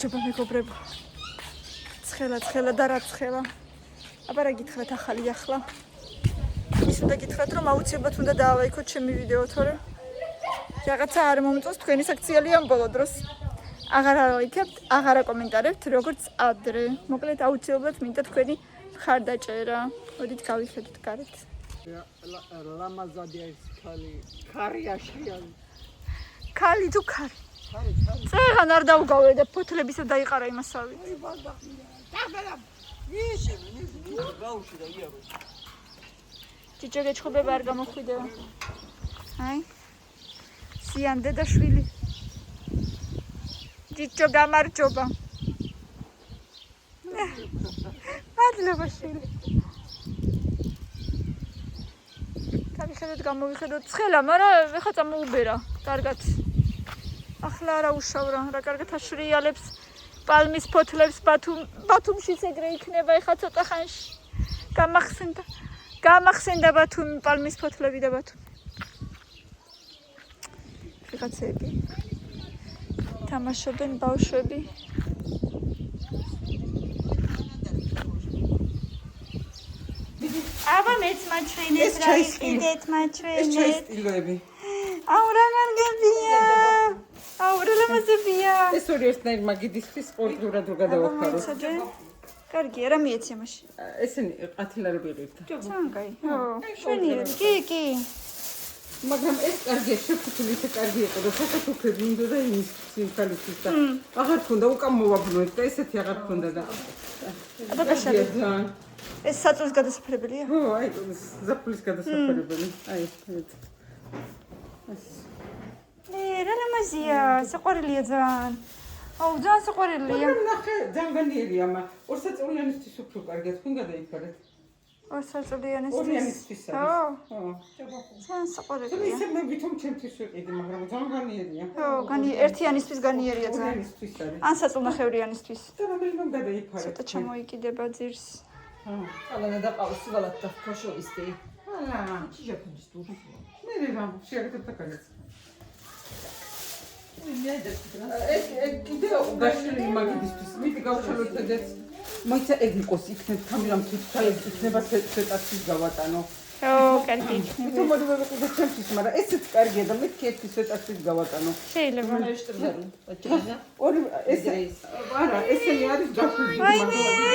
გამარჯობა მეგობრებო. ცხელა და რა ცხელა. აბა რა გითხრათ ახალი ახლა. ის უნდა გითხრათ რომ აუცილებლად უნდა დაალაიქოთ ჩემი ვიდეო, თორემ რაღაცა არ მომწონს თქვენი საქციელი ამ ბოლო დროს. აღარ ალაიქებთ, აღარ აკომენტარებთ, როგორც ადრე. მოკლედ აუცილებლად მინდა თქვენი მხარდაჭერა. მოდით გავიხედოთ გარეთ. ლამაზადია ეს ქარიაშია. ქალი თუ ქარი? წეღან არ დაუგავე და ფოთლებისა დაიყარა იმასავით. ჭიჭე გეჩხუბება არ გამოხვიდეო. აი. სიან დედაშვილი. ჭიჭო გამარჯობა. მადლობა შვილი. გამოვიხედოთ ცხელა, მაგრამ ეხა წამოუბერა. კარგად. ახლა არა უშავრა, რა კარგად აშრიალებს პალმის ფოთლებს ბათუმშიც ეგრე იქნება ეხა ცოტა ხანში. გამახსენდა ბათუმი პალმის ფოთლები და ბათუმი. ვიღაცები თამაშობენ ბავშვები. აბა მეც მაჩვენეთ რა იყიდეთ მაჩვენეთ. ეს ჩაისტილოები. აუ რა მარგებია. აუ რა ლამაზებია. ეს ორი ერთნაირ მაგიდისთვის სპორტულად რო გადავახარო. კარგია, რა მიეცი ამაში? ესენი ყათილარები ყირდა. ცანგაი. ხო. შვენიერი. კი. მაგრამ ეს კარგია, შეფუთული ეს კარგი იყო და საფათუქები უნდა და იმის სიმხალისთვის და აღარ ქონდა უკან მოვაბრუნეთ და ესეთი აღარ ქონდა და აბა გაშალე. ეს საწოლს გადასაფრებელია? ხო, აი ზაფხულის გადასაფრებელი. აი ეს. რა ლამაზია, საყვარელია ძალიან. აუ, ძალიან საყვარელია. ნახე, ძალიან განიერია, ორ საწოლიანისთვის უფრო კარგია, თქვენ გადაიფარეთ. ორ საწოლიანისთვის? ორიანისთვის არის. ხო. ძალიან საყვარელია. ისე მე ვითომ ჩემთვის ვიყიდი, მაგრამ ძალიან განიერია. ხო, ერთიანისთვის განიერია ძალიან. ორიანისთვის არის. ან საწოლნახევრიანისთვის. და რომელიმემ გადაიფარეთ. ცოტა ჩამოიკიდება ძირს. Alana da pausi valatta koşovisti. ალა, Çiçekmiş dur. მე რა შეერგებდა კარგად. ეს კიდე გაშლილი მაგიდისთვის. მიდი გავშალოთ ეგეც. მოიცა ეგ იყოს იქნებ კამერამ თვითონ ეგ იქნება სეტაციის გავატანო. ხო, კარგი იქნება. თუმცა მოდი ვიყიდე ჩემთვის, მაგრამ ესეც კარგია და მე ერთი სეტაციის გავატანო. შეიძლება. ორი არა, ესენი არის გაფრთხილი. აი,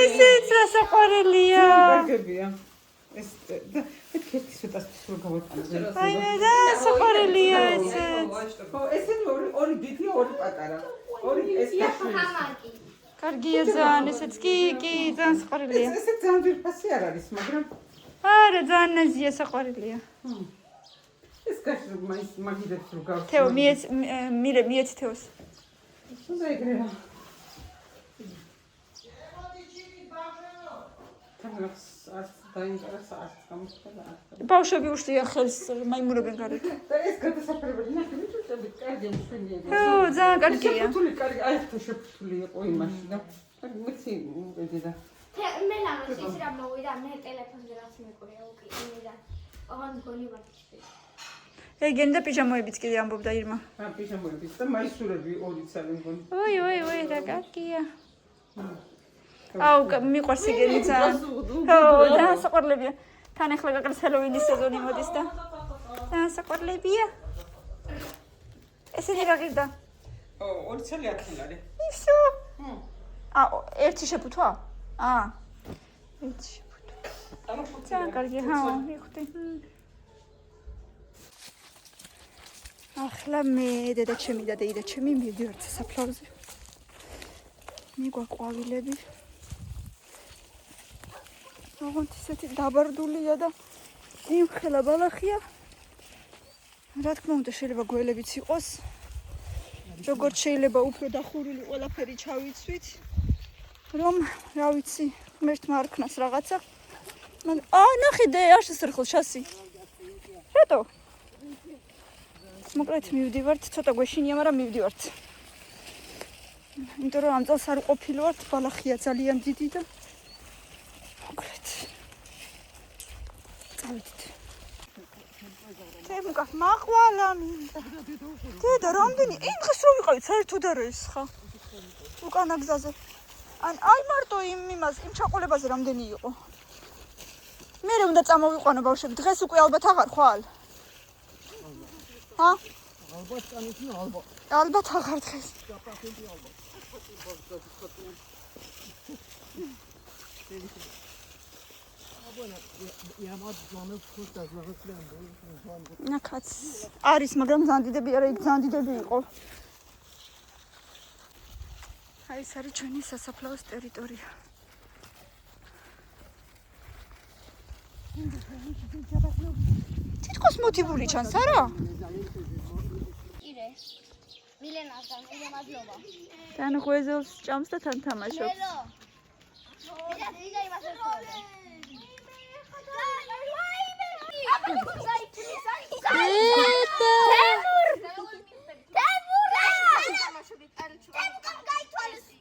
ესეც რა საყვარელია. კარგებია. ეს და ერთი სეტაციის რო გავატანო. აი, და საყვარელია ესეც. ხო, ესენი ორი დიდი, ორი პატარა. ორი ეს გაფრთხილი. კარგია ძალიან, ესეც კი, ძალიან საყვარელია. ესე ძალიან ძირფასი არ არის, მაგრამ არა, ძალიან ნაზია საყვარელია. ეს გაშრობ მაგიდებს რო გავხსნა. თეო, მიეცი თეოს. უნდა ეგრე რა. ბავშვები უშლიან ხელს, მაიმუნებენ გარეთ. და ეს გადასაფრებელი ნახე, ვიჭრები კარგია მშვენიერი. ხო, ძალიან კარგია. შეფუთული კარგი, აი ხო შეფუთული იყო იმაში და მეცი მოვედი და მე ლამაზ ის რა მოვიდა, მე ტელეფონზე რაც მეკურია უკიდე. აღარ მგონი ვარ. ეგენ და პიჟამოებიც კიდე ამბობდა ირმა. პიჟამოებიც და მაისურები ორი ცალი მგონი. ой, რა კარგია. აუ, მიყვარს ეგენი ძალიან. ხო, ძალიან საყვარლებია. თან ახლა გაკეთეს ჰელოვინის სეზონი მოდის და ძალიან საყვარლებია. ესენი რა გირდა? ორი ცალი ათილარი. ისო. ერთი შეფუთვა? ერთი შეფუთვა. ძალიან კარგია, ხო, მივხვდი. ახლა მე დედაჩემი და დეიდაჩემი მივდივართ საფლავზე. მიგვაყვავილები. ოღონდ ისეთი დაბარდულია და იმხელა ბალახია. რა თქმა უნდა შეიძლება გველებიც იყოს. როგორც შეიძლება უფრო დახურული ყველაფერი ჩავიცვით. რომ რა ვიცი, ღმერთმა არ ქნას რაღაცა. ნახე დე, არ შესერხელ შასი. რატო? მოკლედ მივდივართ, ცოტა გვეშინია, მაგრამ მივდივართ. იმიტომ რომ ამ წელს არ ყოფილვართ, ბალახია ძალიან დიდი და მოკლედ. წავიდეთ. თემკა მაყვალა მინდა. დედა, რამდენი? იმ დღეს რო ვიყავით, საერთოდ არა ეს ხა. უკანა გზაზე. აი მარტო იმ ჩაყოლებაზე რამდენი იყო. მე უნდა წამოვიყვანო ბავშვები, დღეს უკვე ალბათ აღარ ხვალ. ჰა? ალბათ წამიქნა ალბათ. ალბათ აღარ დღეს. ნაკაც არის, მაგრამ ზანდიდები არა, იქ ზანდიდები იყო. აი ეს არის ჩვენი სასაფლაოს ტერიტორია. თითქოს მოტივული ჩანს, არა? ირე. მილენასთან მადლობა. თან ღვეზელს ჭამს და თან თამაშობს.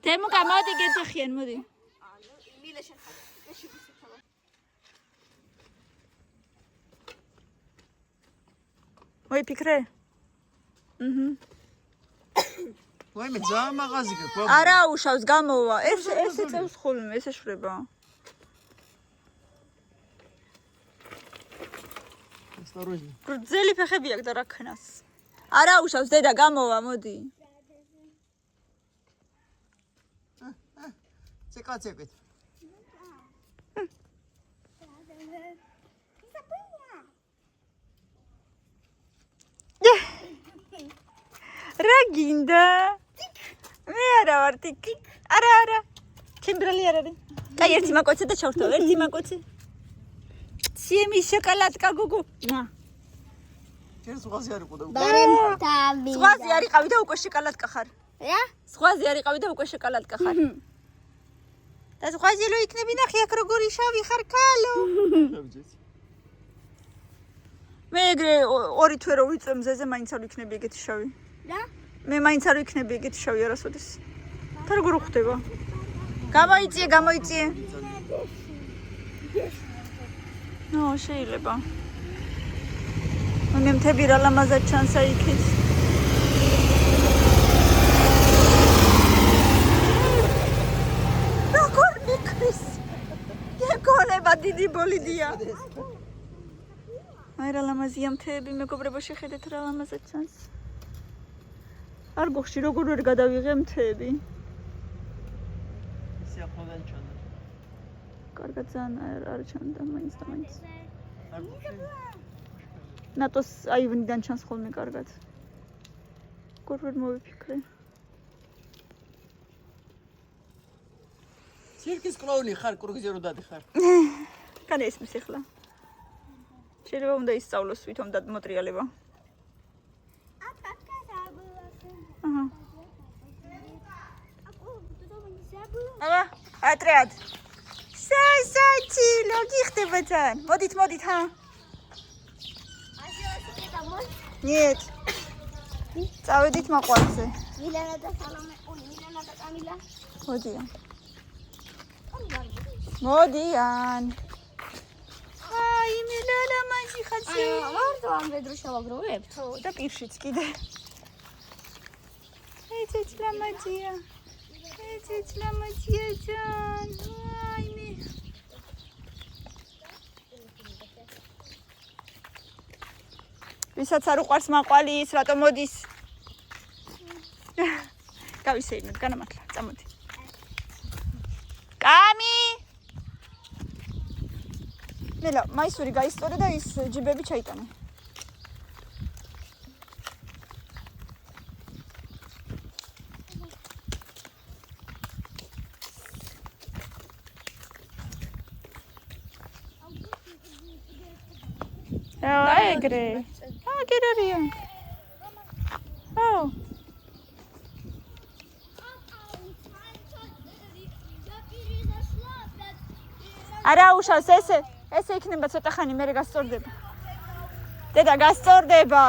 თემუკა მოდი გეძახიან, მოდი. მოიფიქრე? ვაიმე ძალიან მაღაზი გქვა. არა უშავს გამოვა. ეს ეწევს ხოლმე, ეს ეშვრება. Осторожней. გრძელი ფეხები აქვს და რა ქნას. არა უშავს დედა გამოვა, მოდი. Цикацепит. რა გინდა? მე არა ვარ ტიკ. არა. ჩემბრალი არ არის. კაი ერთი მაკოცე და ჩავრთო, ერთი მაკოცე. Семи шоколадка гугу. Ჩვენ სხვაზე არ იყო და ბარემტავი. სხვაზე არ იყავი და უკვე შოკოლადკა ხარ. რა? სხვაზე არ იყავი და უკვე შოკოლადკა ხარ. და სხვაზე რო იქნები ნახე აქ როგორი შავი ხარ კალო. მე ეგრე ორი თვე რო ვიწვე მზეზე მაინც არ ვიქნები ეგეთი შავი. რა? მე მაინც არ ვიქნები ეგეთი შავი არასოდეს. და როგორ ხდება? გამოიწიე. ნო, შეიძლება. მე მთები რა ლამაზად ჩანს აიქეთ. როგორ მიქრის? გეკოლება დიდი ბოლიდია. აი რა ლამაზია მთები, მეგობრებო, შეხედეთ რა ლამაზად ჩანს. არ გოხში როგორ ვერ გადავიღე მთები. სიახლოვეან ჩანდა. კარგად ძალიან არ ჩანდა მაინც. ნატოს აივნიდან ჩანს ხოლმე კარგად. როგორ ვერ მოვიფიქრე. ცირკის კლოუნი ხარ, კურგზე რო დადიხარ. კანა ისმის ახლა. შეიძლება უნდა ისწავლოს თვითონ და მოტრიალება. აჰა. აბა, ატრიად. საჩილო გიხდება თან. მოდით, ჰა. Нет. წავედით მაყვარზე. მილანა და სალომე, მილანა და კამილა. მოდიან. აი, მილანა მაჟი ხაცი. მარტო ამ ვედრო შევაგროვებთ. და პირშიც კიდე. ეცეც ლამაზია. ჯან. აი მე. ვისაც არ უყვარს მაყვალი ის რატო მოდის? გავისეირნოთ, განამართლა, წამოდი. კამი! მელა, მაისური გაისტორე და ის ჯიბები ჩაიტანე. ეგრე. აგერია. არა უშავს ესე იქნება ცოტა ხანი მე გასწორდება. დედა გასწორდება.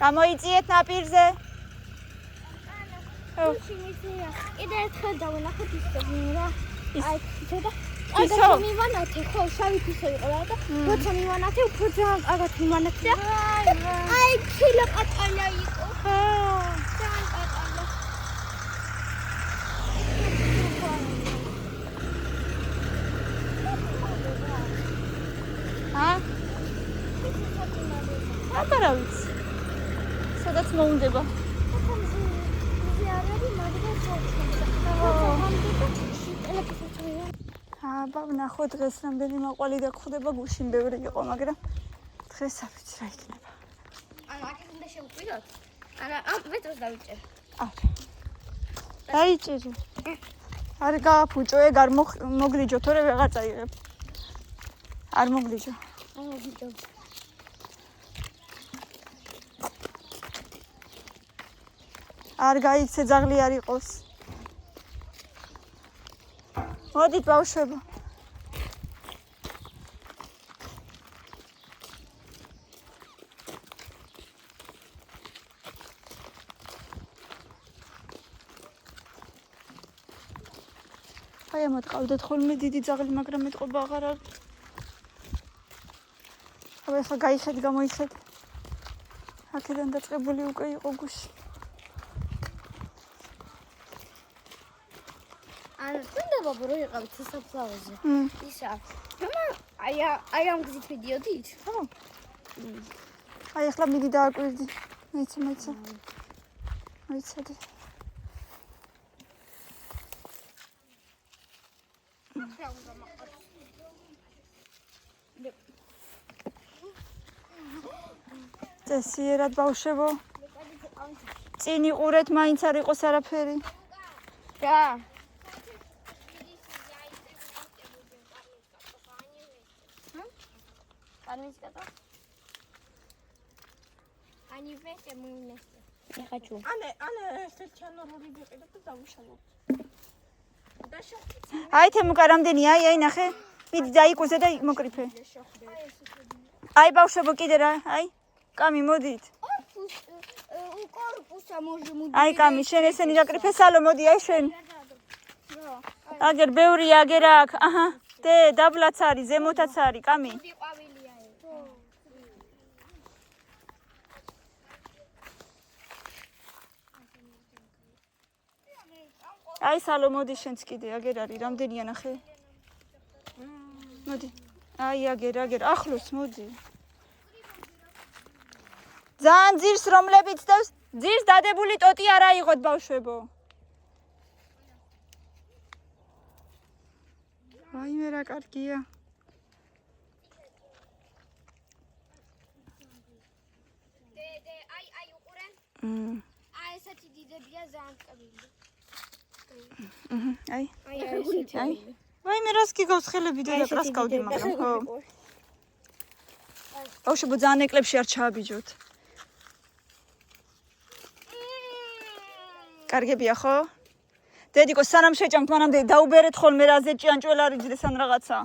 გამოიწიეთ ნაპირზე. კიდე ერთხელ დავინახეთ ის რა. აი, ცოტა ისო მივანათე, ხო, შავი თისო იყო რა და როცა მივანათე, უფრო ძალიან კარგად მივანათე. აი, ხილა პატალა იყო. ძალიან პატალა. აბარა ვიცი. სადაც მოუნდება. აბა ვნახოთ დღეს რამდენი მაყვალი დაგხვდება გუშინ ბევრი იყო, მაგრამ დღეს არ ვიცი რა იქნება. ანუ აქ უნდა შევყვიროთ? არა, ამ მეტროს დავიჭერ. არა. დაიჭირი. არ გააფუჭო, ეგ არ მოგრიჯო, თორე ვეღარ წაიღებ. არ მოგრიჯო. აა ვიჭო. არ გაიქცე, ძაღლი არ იყოს. მოდით ბავშვებო. აი ამათ ყავდათ ხოლმე დიდი ძაღლი, მაგრამ მეტყობა აღარ არის. აბა ახლა გაიხედ, გამოიხედ. აქედან დაწყებული უკვე იყო გუში. ანუ თუნდა ბაბა რო იყავით სასაფლაოზე. ისა. აი ამ გზით მიდიოდით? ხო. აი ახლა მიდი დააკვირდი. მეცა. მოიცადე. წესიერად ბავშვებო. წინ იყურეთ, მაინც არ იყოს არაფერი. რა? Парни сказал? Они вместе, мы вместе. Я хочу. აი თემუკა რამდენი აი ნახე. მიდი დაიკუზე და მოკრიფე. აი ბავშვებო კიდე რა, აი. კამი მოდით. Корпуса можем убить. აი კამი შენ ესენი დაკრიფე სალო მოდი აი შენ. აგერ ბევრია აგერ აქ. აჰა. დე დაბლაც არის, ზემოთაც არის კამი. აი სალო მოდი შენც კიდე აგერ არის რამდენია ნახე. მოდი. აი აგერ ახლოს მოდი. ძალიან ძირს რომლებიც დევს, ძირს დადებული ტოტი არ აიღოთ ბავშვებო. ვაიმე რა კარგია. აი უყურე. აი ესეთი დიდებია ძალიან წაბილი. აი. აი. ვაიმე რას გიგავს ხელები და რას გავდი მაგრამ ხო. ბავშვებო ძალიან ეკლებში არ ჩააბიჯოთ. კარგებია ხო? დედიკო სანამ შეჭამთ მანამდე დაუბერეთ ხოლმე რაზე ჭიანჭველა რიძდეს ან რაღაცა.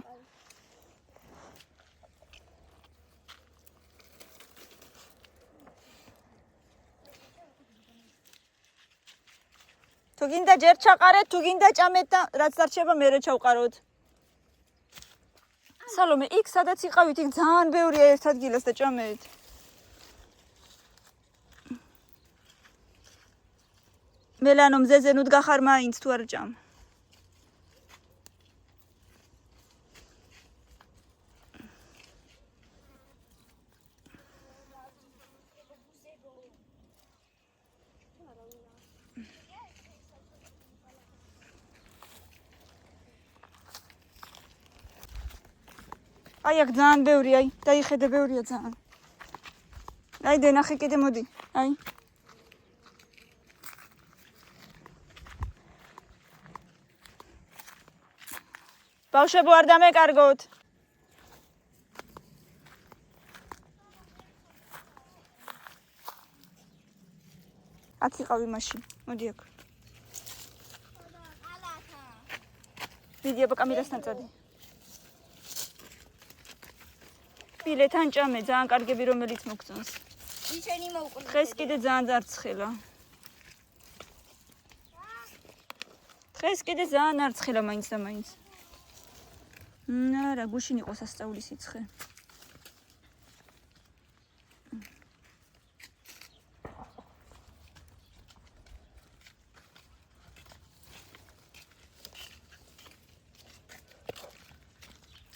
თუ გინდა ჯერ ჩაყარეთ, თუ გინდა ჭამეთ და რაც დარჩება მერე ჩავყაროთ. სალომე, იქ სადაც იყავით, იქ ძალიან ბევრია ერთ ადგილას და ჭამეთ. მელანო მზეზე ნუ დგახარ მაინც თუ არ ჭამ. აი აქ ძალიან ბევრი, აი, დაიხედე ბევრია ძალიან. აი დენახე კიდე მოდი, აი. ბავშვებო არ დამეკარგოთ. აქ იყავი მაშინ, მოდი აქ. მიდი აბა კამერასთან წადი. ფილეთან ჭამე, ძალიან კარგები რომელიც მოგწონს. ისენი მოუყურე. დღეს კიდე ძალიან ძარცხელა. დღეს კიდე ძალიან არცხელა მაინც და მაინც. რა გუშინ იყო სასწაულის სიცხე.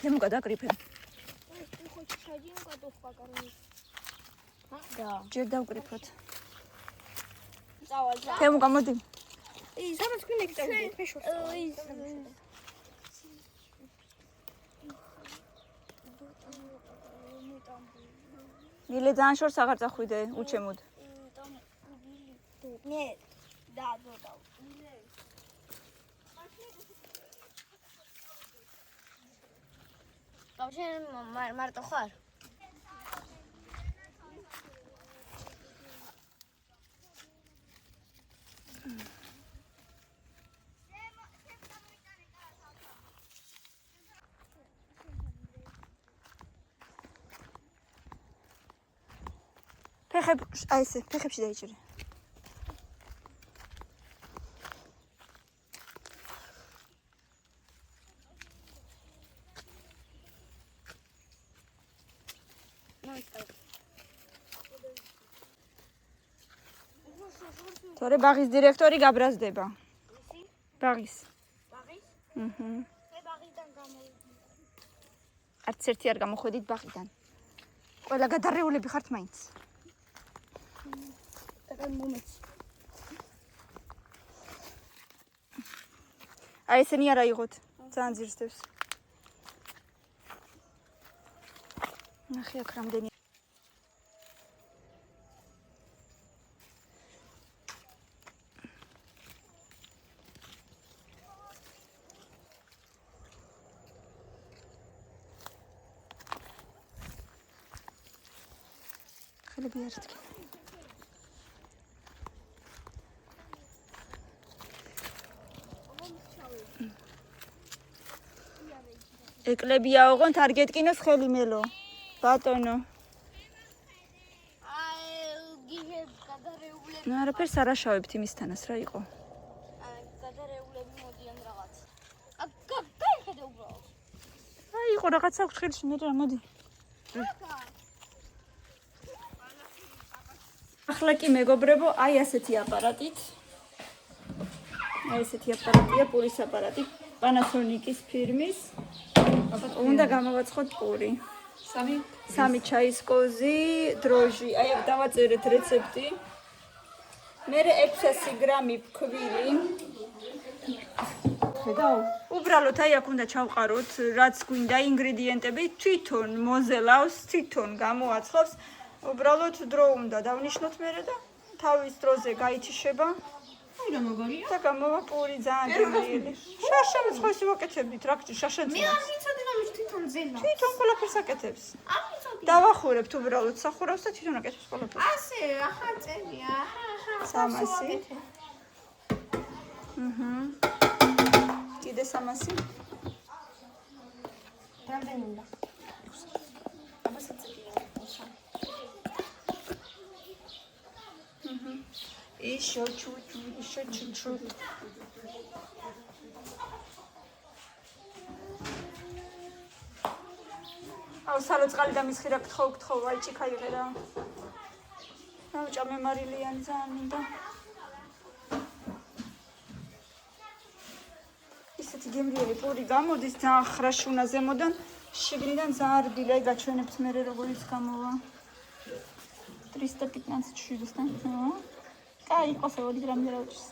თემუკა დაკრიფე. Ты хочешь один котов покормить? და ჯერ დავკრიფოთ. წავალ და თემო გამოდი. სადაც თქვენ ეკჭავდით მე შორს მილე ძალიან შორს აღარ წახვიდე უჩემოდ. მე და გავშენ მარტო ხარ? აი ესე, ფეხებში დაიჭირე. თორე ბაღის დირექტორი გაბრაზდება. ბაღის. ბაღის? აჰა. მე ბაღიდან გამოვიდი. არც ერთი არ გამოხვედით ბაღიდან. ყველა გადარეულები ხართ მაინც. აი ესენი არა იღოთ, ძალიან ძირსდებს. ნახე აქ რამდენი. ხელები ერთკი. ეკლებია ოღონდ არ გეტკინოს ხელი მელო. ბატონო. აი გიჟე გადარეულები. ნუ არაფერს არ აშავებთ იმისთანაც რა იყო. აი გადარეულები მოდიან რაღაც. გაიხედე უბრალოდ. აი იყო რაღაცა აქვს ხელში მე რა მოდი. ახლა კი მეგობრებო, აი ასეთი აპარატით. აი ესეთი აპარატია, პურის აპარატი, Panasonic-ის ფირმის. უნდა გამოვაცხოთ პური. სამი ჩაის კოზი, დროჟი. აი აქ დავაწერეთ რეცეპტი. მერე 600 გრამი ფქვილი. ხედავ? უბრალოდ აი აქ უნდა ჩავყაროთ, რაც გვინდა ინგრედიენტები, თვითონ მოზელავს, თვითონ გამოაცხობს. უბრალოდ დრო უნდა დავნიშნოთ მერე და თავის დროზე გაიჩიშება. აი რა მაგარია. და გამოვა პური ძალიან გემრიელი. შაშამს ხო ისე ვაკეთებდით, რა გჭირ შაშანს. მე არ ვიცოდი რომ ის თვითონ ზელა. თვითონ ყველაფერს აკეთებს. არ ვიცოდი. დავახურებთ უბრალოდ სახურავს და თვითონ აკეთებს ყველაფერს. ასე, ახლა წერია. სამასი. კიდე 300. რამდენი უნდა? ისო ჩუჩუ, ისო ჩუჩუ. აუ სალო წყალი და მისხირა გთხოვ, აი ჭიქა იღერა. აუ ჭამე მარილიანი ძალიან მინდა. ისეთი გემრიელი პური გამოდის ძალიან ხრაშუნა ზემოდან, შიგნიდან ძალიან რბილი, აი გაჩვენებთ მერე როგორიც გამოვა. 315 შვიდოსთან. კაი, ყოსე 2 გრამი რა უჭირს.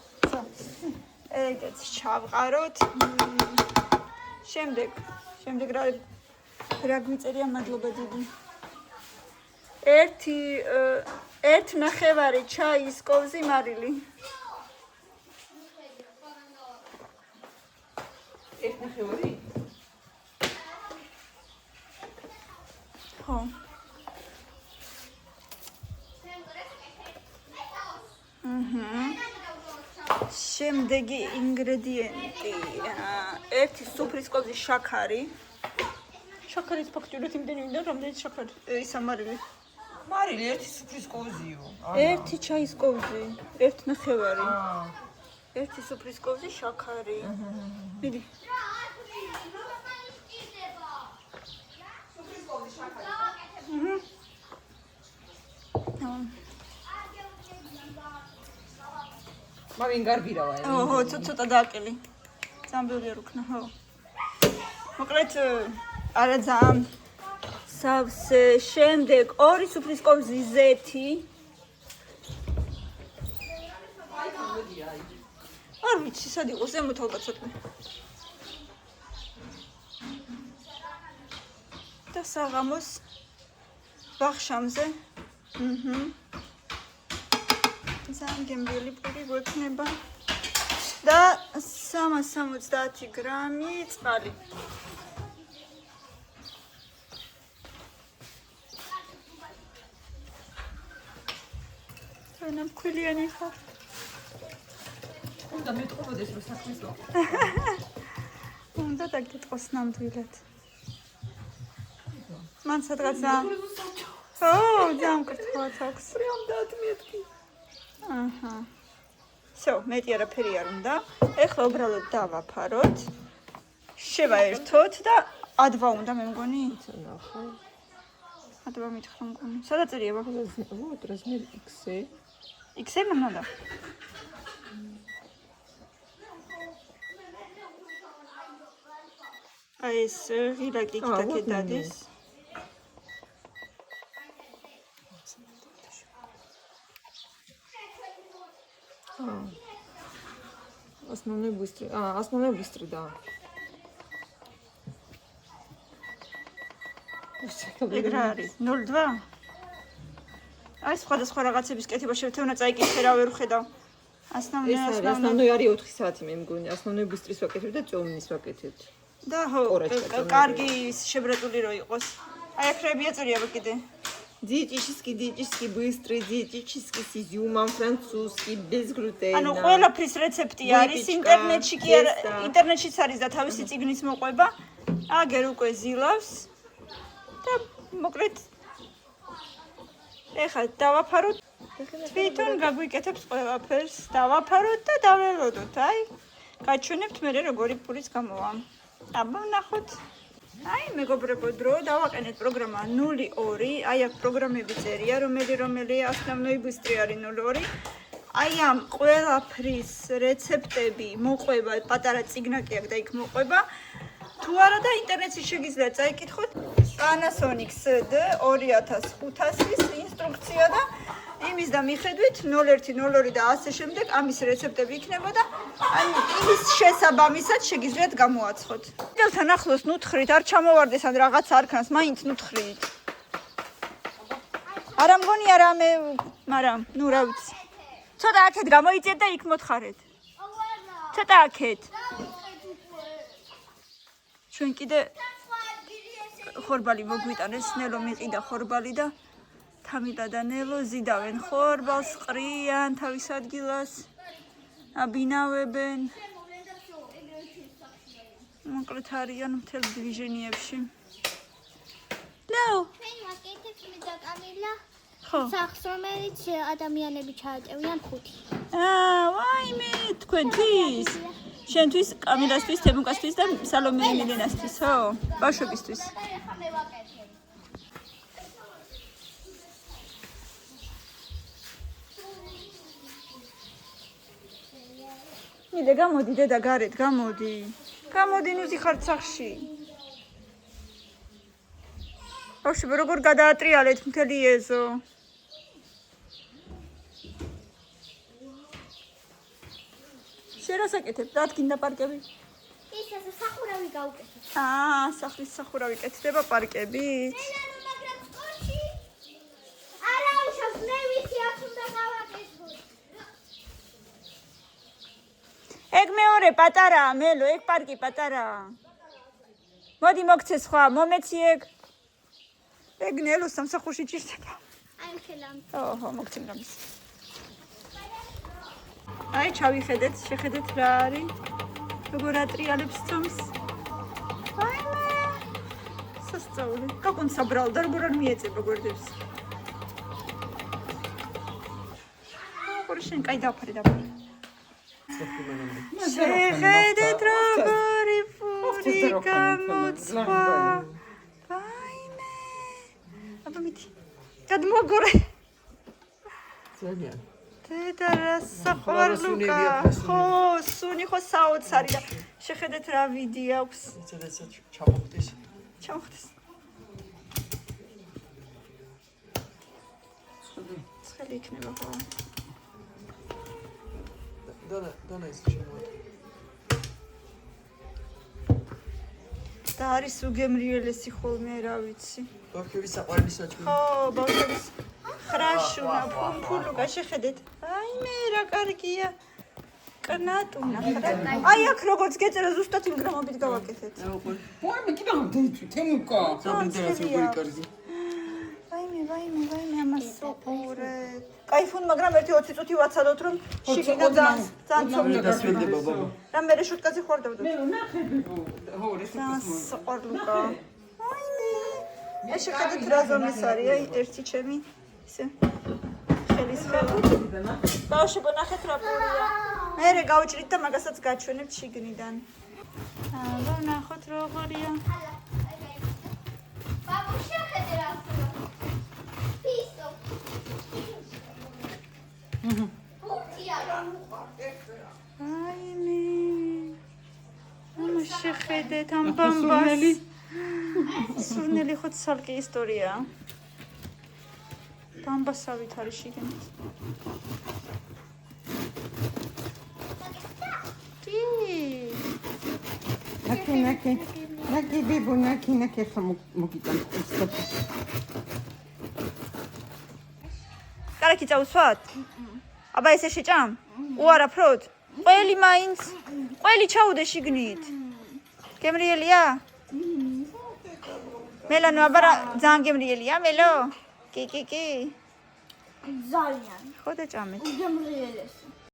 ეგეც ჩავყაროთ. შემდეგ რა გვიწერია მადლობა დიდი. 1.5 ჩაის კოვზი მარილი. 1.5? ხო. შემდეგი ინგრედიენტი 1 სუფრის კოვზი შაქარი. შაქარის ფაქტურად იმდენი მინდა, რამდენიც შაქარი ისამარილი. მარილი 1 სუფრის კოვზიო. 1 ჩაის კოვზი, 1.5. 1 სუფრის კოვზი შაქარი. მიდი. სუფრის კოვზი შაქარი. მავინ გარბირავა. ხო, ცოტა დააკელი. ძალიან ბევრი არ უქნა, ხო. მოკლედ არა ძალიან სავსე, შემდეგ 2 სუფრის kovzi ზეთი. არ ვიცი, სად იყოს ზემოთ ალბათ. და საღამოს ბახშამზე. ძალიან გემრიელი პური გვექნება. და 370 გრამი წყალი. ენა მქვილიანი ხარ. უნდა მეტყობოდეს რომ საქმეს ვაკ. უნდა დაგიტყოს ნამდვილად. მან სადღაც ძალიან კრთულად აქვს. პრიამ დაადმეთქი. აჰა. всё, მეტი არაფერი არ უნდა. ეხლა უბრალოდ დავაფაროთ. შევაერთოთ და ადვა უნდა მე მგონი. ნახე. ადვა მითხრა მგონი. სადაც წერია ბაბა? вот размер XL. XL нам надо. აი ეს ღილაკი იქ დადეს. Основной быстрый. Основной быстрый, да. ეგ რა არის? 0.2. აი სხვადასხვა რაღაცების კეთება შევთევნა წაიკითხე რა ვერ ვხედავ. Основной არის 4 საათი მე მგონი. Основной быстрый ვაკეთებ და წვიმის ვაკეთებ. და ხო, კარგი შებრატული რო იყოს. აი აქ რებია წერია კიდე. Диетический быстрый, диетический с изюмом, французский, без глютена. ანუ ყველაფრის რეცეპტი არის ინტერნეტში კი არა, ინტერნეტშიც არის და თავისი წიგნის მოყვება. აგერ უკვე ზილავს. და მოკლედ ეხლა დავაფაროთ. თვითონ გაგვიკეთებს ყველაფერს. დავაფაროთ და დაველოდოთ. აი, გაჩვენებთ მე როგორი პურის გამოვა. აბა ნახოთ. აი, მეგობრებო, დრო დავაყენეთ პროგრამა 02. აი, აქ პროგრამები წერია, რომელი основной быстрый არის 02. აი, ამ ყველაფრის რეცეპტები მოყვება, პატარა წიგნაკი აქვს და იქ მოყვება. თუ არა და ინტერნეტში შეგიძლიათ წაიკითხოთ Panasonic SD 2500-ის ინსტრუქცია და იმის და მიხედვით 01, 02 და ასე შემდეგ ამის რეცეპტები იქნება და აი იმის შესაბამისად შეგიძლიათ გამოაცხოთ. დილთან ახლოს ნუთხრით არ ჩამოვარდეს ან რაღაც არ ქანს, მაინც ნუთხრით. არა მგონი არა მე, მაგრამ ნუ რა ვიცი. ცოტა აქეთ გამოიწიეთ და იქ მოთხარეთ. ცოტა აქეთ. ჩვენ კიდე ხორბალი მოგვიტანეს, ნელო მიყიდა ხორბალი და თამილა და ნელო ზიდავენ ხორბალს, ყრიან თავის ადგილას, აბინავებენ. მოკლედ არიან მთელ დივიზიონებში. ლაო. ჩვენ ვაკეთებთ მე და კამილა. ხო. სახს რომელიც ადამიანები ჩაატევიან 5. ვაიმე, თქვენთვის. შენთვის, კამილასთვის, თემუკასთვის და სალომე მილენასთვის, ხო? ბავშვებისთვის. ეხლა მე ვაკეთებ. მიდე გამოდი დედა გარეთ, გამოდი. გამოდი ნუ ზიხარ სახში. ბავშვები როგორ გადაატრიალეთ მთელი ეზო. შერასაკეთებ, დადგინდა პარკები? ის ასე სახურავი გავუკეთებ. სახლის სახურავი კეთდება პარკებით. მაგრამ სკოლში არა უშავს, მე ვიცი აქ უნდა გავაკეთო. ეგ მეორე პატარაა, მელო, ეგ პარკი პატარაა. მოდი მოგცე სხვა, მომეცი ეგ. ეგ ნელოს სამსახურში ჭირდება. აი ხელამ. ოჰო, მოგცემ რამის. აი, ჩავიხედეთ, შეხედეთ რა არის. როგორ ატრიალებს წამს. აიმე. სასწაული. გაკუნცა ბრალ და როგორ არ მიეწება გვერდებს. ორი შენ კაი დაფარე. შეხედეთ როგორი პური გამოცვა. აიმე. აბა მიდი. გადმოგორე. ძალიან. დედა რა საყვარლუკა. ხო, სუნი ხო საოცარი და შეხედეთ რა ვიდი აქვს. ცოტა ჩამოხდეს. ჩამოხდეს. ცხელი იქნება ხო? დანა ის შემოვა. და არის უგემრიელესი ხოლმე, რა ვიცი. ბავშვების საყვარელი საჭმელი. ხო, ბავშვების ხრაშუნა, ფუმფულუკა შეხედეთ. აიმე რა კარგია. კნატუნა. აი აქ როგორც გეწერა ზუსტად იმ გრამობით გავაკეთეთ. ვაიმე, კიდევ თემუკა. საბრინდერას როგორი კარგი. ვაიმე, ამას უყურეთ. кайფუნ, მაგრამ 1-20 წუთი ვაცადოთ, რომ შიგნიდან ძალიან დასვენდება ბაბა. რა მე შუტკაზე ხوارდავდოთ. მე ნახები ხო საყვარლუკა. ვაიმე. ეს შეხედეთ რა ზომის არის, აი ერთი ჩემი ისე ხელისხევა. ბავშვებო ნახეთ რა პურია. მე გავჭრით და მაგასაც გაჩვენებთ შიგნიდან. აბა ნახოთ როგორია. ბაბუში ხედე რა პისო პურტია აიმე. ამა შეხედეთ ამ ბამბას. სურნელი ხო ცალკე ისტორია. ბამბასავით არის შიგნით. ნაკი ბიბო ნაკი ხა მოგიტან სტოპ კარგი წავსვათ? აბა ესე შეჭამ? უარაფროდ? ყველი მაინც? ყველი ჩაუდე შიგნით. გემრიელია? მელანო აბა ძალიან გემრიელია მელო? კი. ძალიან ხო და ჭამეთ. უგემრიელესი